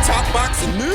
Top boxing news.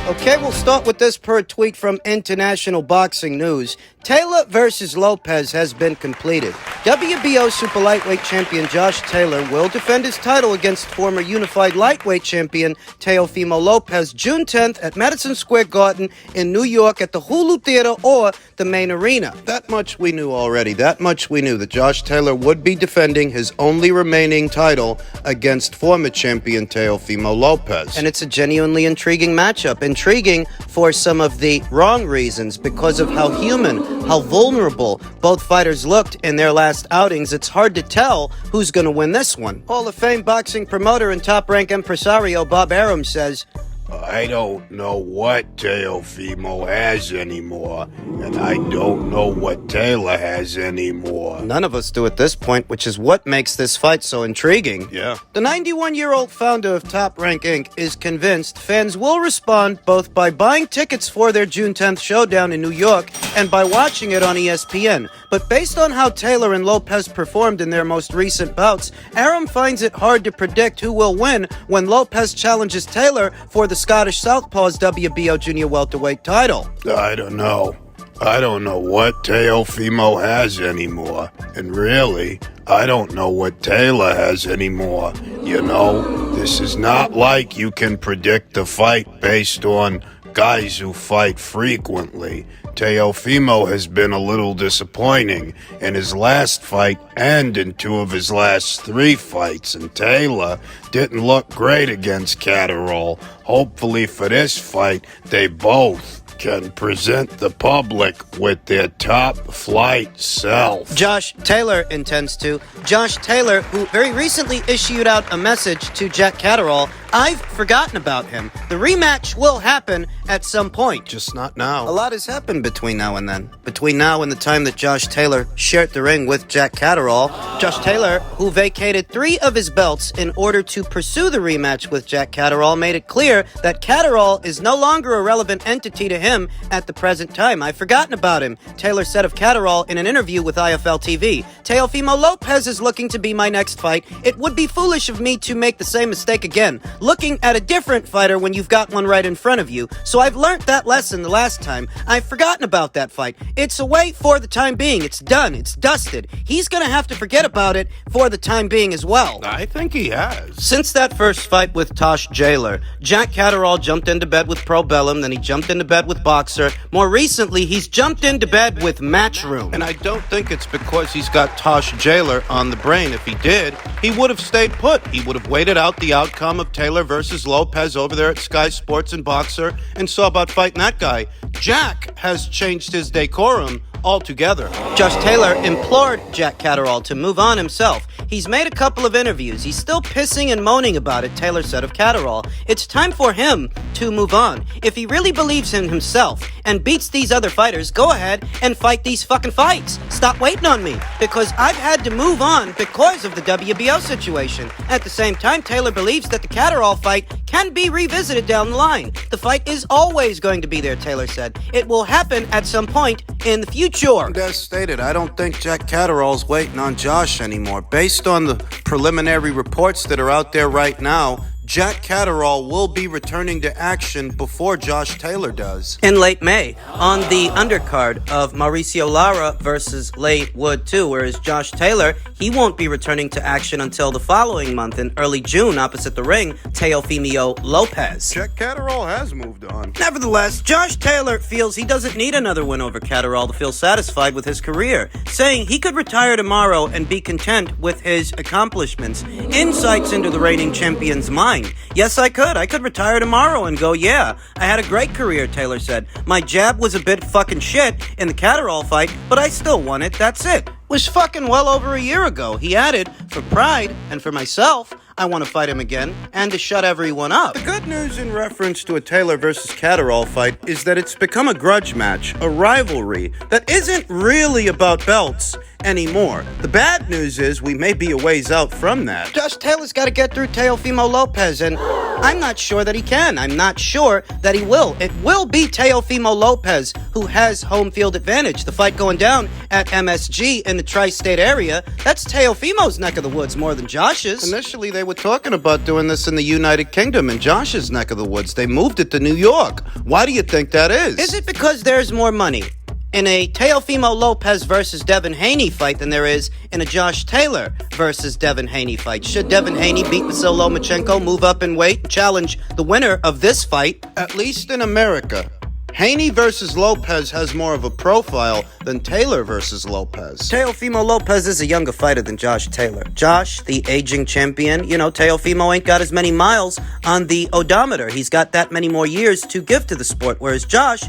Okay, we'll start with this per tweet from International Boxing News. Taylor versus Lopez has been completed. WBO super lightweight champion Josh Taylor will defend his title against former unified lightweight champion Teofimo Lopez June 10th at Madison Square Garden in New York at the Hulu Theater or the main arena. That much we knew already. That much we knew that Josh Taylor would be defending his only remaining title against former champion Teofimo Lopez. And it's a genuinely intriguing matchup. Intriguing for some of the wrong reasons because of how human, how vulnerable both fighters looked in their last outings. It's hard to tell who's going to win this one. Hall of Fame boxing promoter and top-rank impresario Bob Arum says, I don't know what Teofimo has anymore, and I don't know what Taylor has anymore. None of us do at this point, which is what makes this fight so intriguing. Yeah. The 91-year-old founder of Top Rank Inc. is convinced fans will respond both by buying tickets for their June 10th showdown in New York and by watching it on ESPN. But based on how Taylor and Lopez performed in their most recent bouts, Arum finds it hard to predict who will win when Lopez challenges Taylor for the Scottish Southpaw's WBO junior welterweight title. I don't know. I don't know what Teofimo has anymore. And really, I don't know what Taylor has anymore. You know, this is not like you can predict the fight based on guys who fight frequently. Teofimo has been a little disappointing in his last fight and in two of his last three fights, and Taylor didn't look great against Caterrall. Hopefully for this fight, they both can present the public with their top-flight self. Josh Taylor intends to. Josh Taylor, who very recently issued out a message to Jack Caterrall, I've forgotten about him. The rematch will happen at some point. Just not now. A lot has happened between now and then. Between now and the time that Josh Taylor shared the ring with Jack Caterrall. Josh Taylor, who vacated 3 of his belts in order to pursue the rematch with Jack Caterrall, made it clear that Caterrall is no longer a relevant entity to him at the present time. I've forgotten about him, Taylor said of Caterrall in an interview with IFL TV. Teofimo Lopez is looking to be my next fight. It would be foolish of me to make the same mistake again, looking at a different fighter when you've got one right in front of you. So I've learned that lesson the last time. I've forgotten about that fight. It's away for the time being. It's done. It's dusted. He's gonna have to forget about it for the time being as well. I think he has. Since that first fight with Tosh Jailer, Jack Caterrall jumped into bed with Probellum, then he jumped into bed with Boxer. More recently, he's jumped into bed with Matchroom. And I don't think it's because he's got Tosh Jailer on the brain. If he did, he would have stayed put. He would have waited out the outcome of Taylor versus Lopez over there at Sky Sports and Boxer and saw about fighting that guy. Jack has changed his decorum altogether. Josh Taylor implored Jack Caterrall to move on himself. He's made a couple of interviews. He's still pissing and moaning about it, Taylor said of Caterrall. It's time for him to move on. If he really believes in himself and beats these other fighters, go ahead and fight these fucking fights. Stop waiting on me, because I've had to move on because of the WBO situation. At the same time, Taylor believes that the Caterrall fight can be revisited down the line. The fight is always going to be there, Taylor said. It will happen at some point in the future. As stated, I don't think Jack Caterrall's waiting on Josh anymore. Based on the preliminary reports that are out there right now, Jack Caterrall will be returning to action before Josh Taylor does. In late May, on the undercard of Mauricio Lara versus Leigh Wood 2, whereas Josh Taylor, he won't be returning to action until the following month in early June opposite the ring, Teofimo Lopez. Jack Caterrall has moved on. Nevertheless, Josh Taylor feels he doesn't need another win over Caterrall to feel satisfied with his career, saying he could retire tomorrow and be content with his accomplishments. Insights into the reigning champion's mind. Yes, I could. I could retire tomorrow and go, yeah, I had a great career, Taylor said. My jab was a bit fucking shit in the Caterrall fight, but I still won it. That's it. Was fucking well over a year ago. He added, for pride and for myself, I want to fight him again and to shut everyone up. The good news in reference to a Taylor versus Caterrall fight is that it's become a grudge match, a rivalry that isn't really about belts. anymore. The bad news is we may be a ways out from that. Josh Taylor's got to get through Teofimo Lopez, and I'm not sure that he can. I'm not sure that he will. It will be Teofimo Lopez who has home field advantage. The fight going down at MSG in the tri-state area, that's Teofimo's neck of the woods more than Josh's. Initially, they were talking about doing this in the United Kingdom, in Josh's neck of the woods. They moved it to New York. Why do you think that is? Is it because there's more money in a Teofimo Lopez versus Devin Haney fight than there is in a Josh Taylor versus Devin Haney fight? Should Devin Haney beat Vasyl Lomachenko, move up in weight, and challenge the winner of this fight? At least in America, Haney versus Lopez has more of a profile than Taylor versus Lopez. Teofimo Lopez is a younger fighter than Josh Taylor. Josh, the aging champion, Teofimo ain't got as many miles on the odometer. He's got that many more years to give to the sport, whereas Josh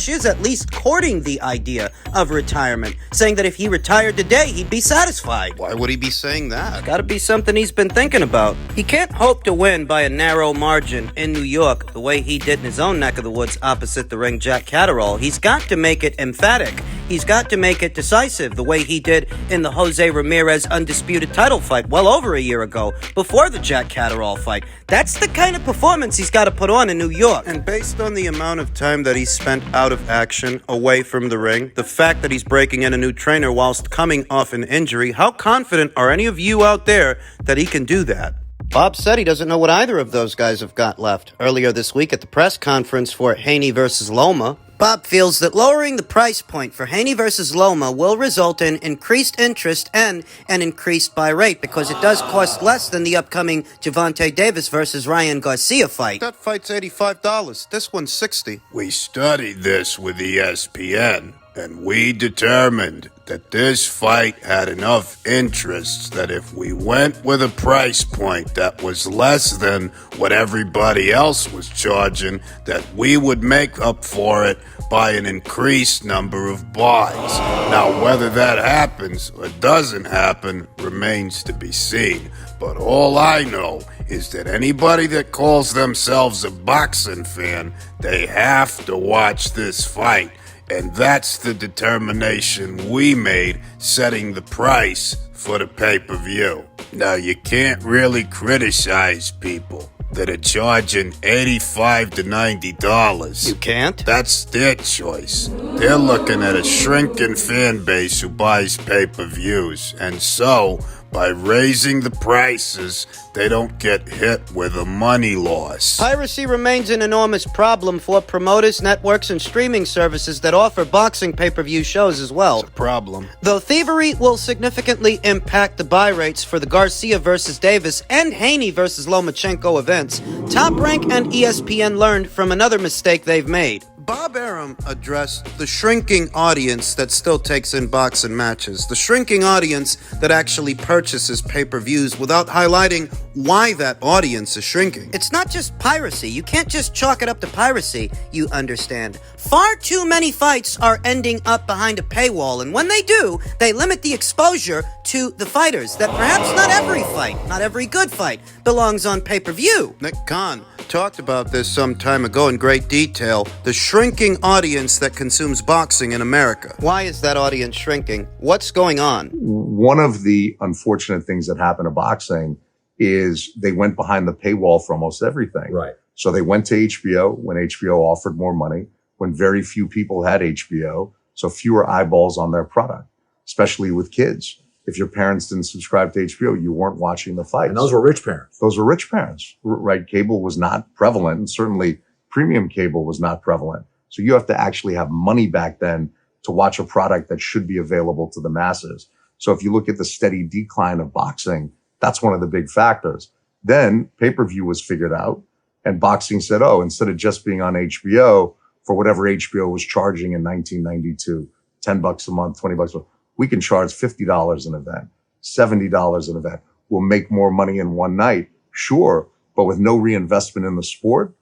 is at least courting the idea of retirement, saying that if he retired today, he'd be satisfied. Why would he be saying that? It's gotta be something he's been thinking about. He can't hope to win by a narrow margin in New York the way he did in his own neck of the woods opposite the ring Jack Caterrall. He's got to make it emphatic. He's got to make it decisive the way he did in the Jose Ramirez undisputed title fight well over a year ago before the Jack Caterrall fight. That's the kind of performance he's got to put on in New York. And based on the amount of time that he spent out of action, away from the ring, the fact that he's breaking in a new trainer whilst coming off an injury, how confident are any of you out there that he can do that? Bob said he doesn't know what either of those guys have got left. Earlier this week at the press conference for Haney versus Loma, Bob feels that lowering the price point for Haney versus Loma will result in increased interest and an increased buy rate because it does cost less than the upcoming Gervonta Davis versus Ryan Garcia fight. That fight's $85. This one's $60. We studied this with ESPN, and we determined that this fight had enough interests that if we went with a price point that was less than what everybody else was charging, that we would make up for it by an increased number of buys. Now, whether that happens or doesn't happen remains to be seen. But all I know is that anybody that calls themselves a boxing fan, they have to watch this fight. And that's the determination we made setting the price for the pay-per-view. Now, you can't really criticize people that are charging $85 to $90. You can't? That's their choice. They're looking at a shrinking fan base who buys pay-per-views. And so, by raising the prices, they don't get hit with a money loss. Piracy remains an enormous problem for promoters, networks, and streaming services that offer boxing pay-per-view shows as well. It's a problem. Though thievery will significantly impact the buy rates for the Garcia versus Davis and Haney versus Lomachenko events, Top Rank and ESPN learned from another mistake they've made. Bob Arum addressed the shrinking audience that still takes in boxing matches, the shrinking audience that actually purchases pay-per-views without highlighting why that audience is shrinking. It's not just piracy. You can't just chalk it up to piracy, you understand. Far too many fights are ending up behind a paywall, and when they do, they limit the exposure to the fighters, that perhaps not every fight, not every good fight, belongs on pay-per-view. Nick Khan talked about this some time ago in great detail, the shrinking audience that consumes boxing in America. Why is that audience shrinking? What's going on? One of the unfortunate things that happened to boxing is they went behind the paywall for almost everything. Right. So they went to HBO when HBO offered more money, when very few people had HBO, so fewer eyeballs on their product, especially with kids. If your parents didn't subscribe to HBO, you weren't watching the fights. And those were rich parents. Those were rich parents, right? Cable was not prevalent, and certainly premium cable was not prevalent. So you have to actually have money back then to watch a product that should be available to the masses. So if you look at the steady decline of boxing, that's one of the big factors. Then pay-per-view was figured out, and boxing said, oh, instead of just being on HBO for whatever HBO was charging in 1992, $10 a month, $20 a month, we can charge $50 an event, $70 an event. We'll make more money in one night, sure, but with no reinvestment in the sport,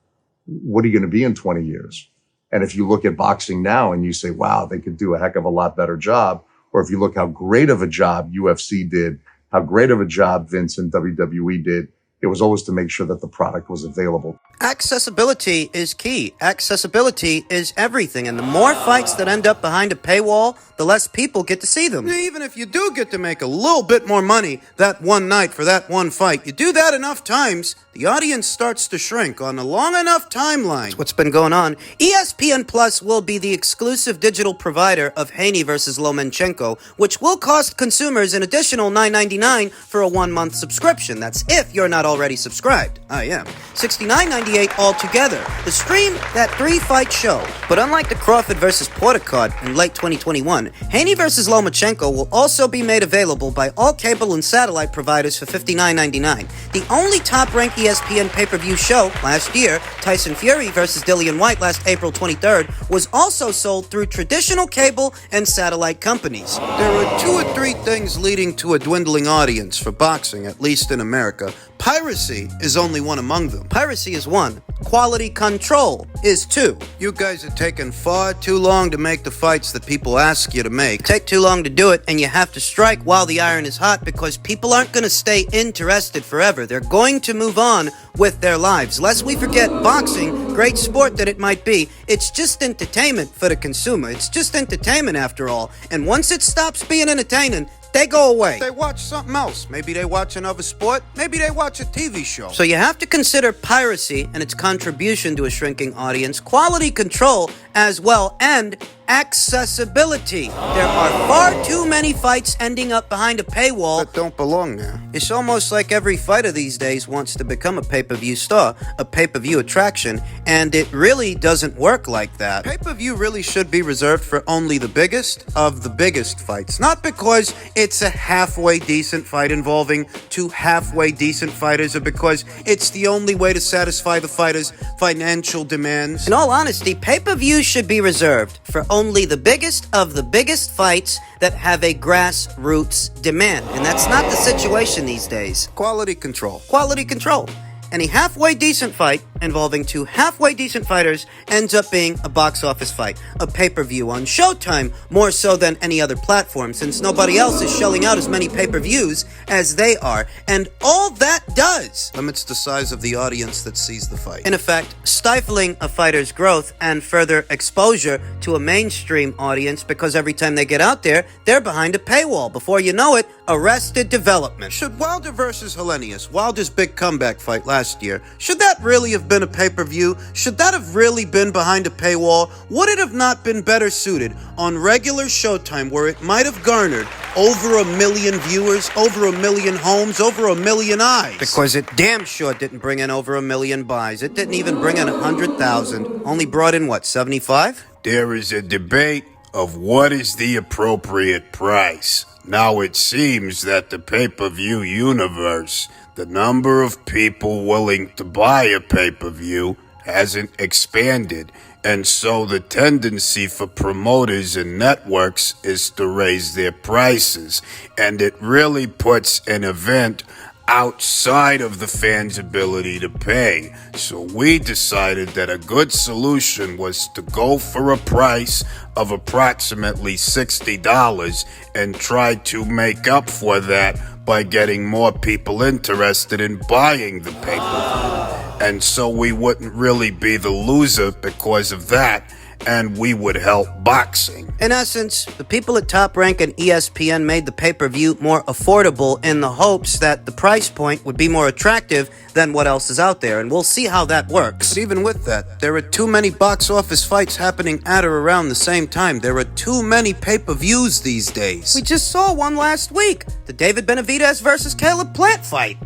what are you going to be in 20 years? And if you look at boxing now and you say, wow, they could do a heck of a lot better job, or if you look how great of a job UFC did, how great of a job Vince and WWE did It was always to make sure that the product was available. Accessibility is key. Accessibility is everything. And the more fights that end up behind a paywall, the less people get to see them. Even if you do get to make a little bit more money that one night for that one fight, you do that enough times, the audience starts to shrink on a long enough timeline. That's what's been going on. ESPN Plus will be the exclusive digital provider of Haney versus Lomachenko, which will cost consumers an additional $9.99 for a 1-month subscription. That's if you're not already subscribed. I am. $69.98 altogether. The stream, that 3-fight show. But unlike the Crawford versus Porter card in late 2021, Haney versus Lomachenko will also be made available by all cable and satellite providers for $59.99. The only top-ranked ESPN pay-per-view show last year, Tyson Fury versus Dillian White last April 23rd, was also sold through traditional cable and satellite companies. There are 2 or 3 things leading to a dwindling audience for boxing, at least in America. Piracy is only one among them. Piracy is 1. Quality control is 2. You guys are taking far too long to make the fights that people ask you to make. You take too long to do it, and you have to strike while the iron is hot because people aren't going to stay interested forever. They're going to move on with their lives. Lest we forget, boxing, great sport that it might be, it's just entertainment for the consumer. It's just entertainment after all. And once it stops being entertaining, they go away. They watch something else. Maybe they watch another sport. Maybe they watch a TV show. So you have to consider piracy and its contribution to a shrinking audience, quality control as well, and accessibility. There are far too many fights ending up behind a paywall that don't belong there. It's almost like every fighter these days wants to become a pay-per-view star, a pay-per-view attraction, and it really doesn't work like that. Pay-per-view really should be reserved for only the biggest of the biggest fights, not because it's a halfway decent fight involving 2 halfway decent fighters, or because it's the only way to satisfy the fighter's financial demands. In all honesty, pay-per-view should be reserved for only the biggest of the biggest fights that have a grassroots demand. And that's not the situation these days. Quality control. Quality control. Any halfway decent fight involving 2 halfway decent fighters ends up being a box office fight, a pay-per-view on Showtime, more so than any other platform, since nobody else is shelling out as many pay-per-views as they are. And all that does limits the size of the audience that sees the fight. In effect, stifling a fighter's growth and further exposure to a mainstream audience, because every time they get out there, they're behind a paywall. Before you know it, Arrested Development. Should Wilder versus Helenius, Wilder's big comeback fight last year, should that really have been a pay-per-view? Should that have really been behind a paywall? Would it have not been better suited on regular Showtime, where it might have garnered over 1 million viewers, over 1 million homes, over 1 million eyes? Because it damn sure didn't bring in over 1 million buys. It didn't even bring in 100,000. Only brought in, what, 75? There is a debate of what is the appropriate price. Now it seems that the pay-per-view universe, the number of people willing to buy a pay-per-view hasn't expanded, and so the tendency for promoters and networks is to raise their prices, and it really puts an event outside of the fans' ability to pay. So we decided that a good solution was to go for a price of approximately $60 and try to make up for that by getting more people interested in buying the pay-per-view. And so we wouldn't really be the loser because of that, and we would help boxing. In essence, the people at Top Rank and ESPN made the pay-per-view more affordable in the hopes that the price point would be more attractive than what else is out there, and we'll see how that works. But even with that, there are too many box office fights happening at or around the same time. There are too many pay-per-views these days. We just saw one last week, the David Benavidez versus Caleb Plant fight.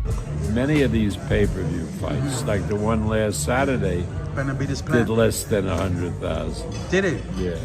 Many of these pay-per-view fights, like the one last Saturday, did less than 100,000. Did it? Yeah.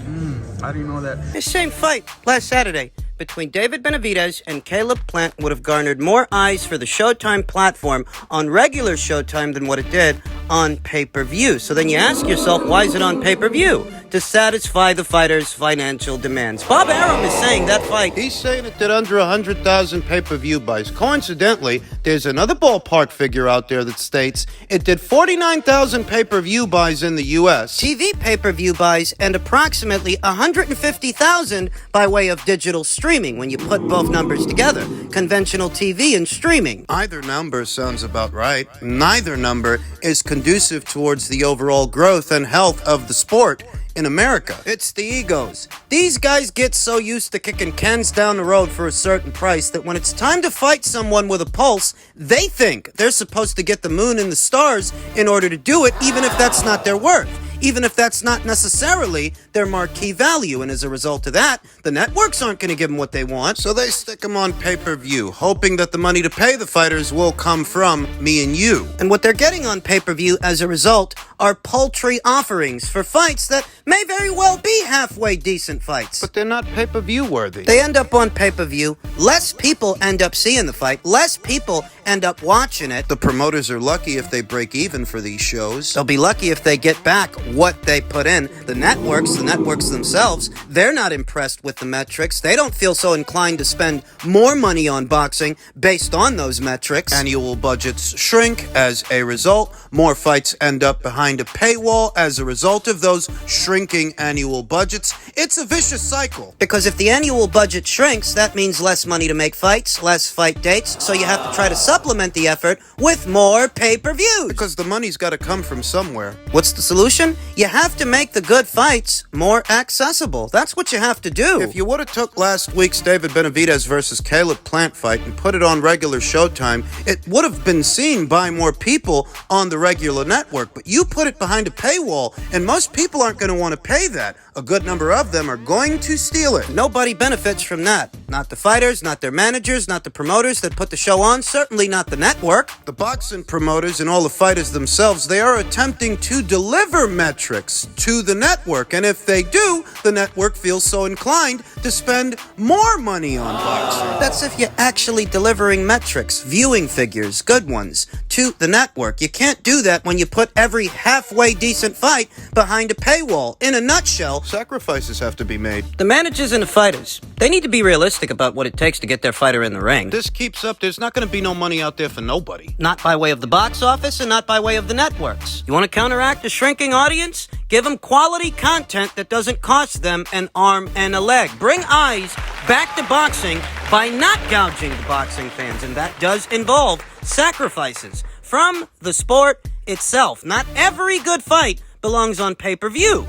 I didn't know that. The same fight last Saturday between David Benavidez and Caleb Plant would have garnered more eyes for the Showtime platform on regular Showtime than what it did on pay-per-view. So then you ask yourself, why is it on pay-per-view? to satisfy the fighters' financial demands. Bob Arum is saying that fight. He's saying it did under 100,000 pay-per-view buys. Coincidentally, there's another ballpark figure out there that states it did 49,000 pay-per-view buys in the U.S. TV pay-per-view buys and approximately 150,000 by way of digital streaming when you put both numbers together. Conventional TV and streaming. Either number sounds about right. Neither number is conducive towards the overall growth and health of the sport in America. It's the egos. These guys get so used to kicking cans down the road for a certain price that when it's time to fight someone with a pulse, they think they're supposed to get the moon and the stars in order to do it, even if that's not their worth. Even if that's not necessarily their marquee value. And as a result of that, the networks aren't going to give them what they want. So they stick them on pay-per-view, hoping that the money to pay the fighters will come from me and you. And what they're getting on pay-per-view as a result are paltry offerings for fights that may very well be halfway decent fights. But they're not pay-per-view worthy. They end up on pay-per-view. Less people end up seeing the fight. Less people end up watching it. The promoters are lucky if they break even for these shows. They'll be lucky if they get back what they put in. The networks themselves, they're not impressed with the metrics. They don't feel so inclined to spend more money on boxing based on those metrics. Annual budgets shrink as a result. More fights end up behind a paywall as a result of those shrinking annual budgets. It's a vicious cycle. Because if the annual budget shrinks, that means less money to make fights, less fight dates, so you have to try to supplement the effort with more pay-per-views. Because the money's got to come from somewhere. What's the solution? You have to make the good fights more accessible. That's what you have to do. If you would have took last week's David Benavidez versus Caleb Plant fight and put it on regular Showtime, it would have been seen by more people on the regular network. But you put it behind a paywall, and most people aren't going to want to pay that. A good number of them are going to steal it. Nobody benefits from that. Not the fighters, not their managers, not the promoters that put the show on, certainly not the network. The boxing promoters and all the fighters themselves, they are attempting to deliver metrics to the network. And if they do, the network feels so inclined to spend more money on boxing. That's if you're actually delivering metrics, viewing figures, good ones, to the network. You can't do that when you put every halfway decent fight behind a paywall. In a nutshell, sacrifices have to be made. The managers and the fighters, they need to be realistic about what it takes to get their fighter in the ring. This keeps up, there's not going to be no money out there for nobody. Not by way of the box office and not by way of the networks. You want to counteract a shrinking audience? Give them quality content that doesn't cost them an arm and a leg. Bring eyes back to boxing by not gouging the boxing fans, and that does involve sacrifices from the sport itself. Not every good fight belongs on pay-per-view.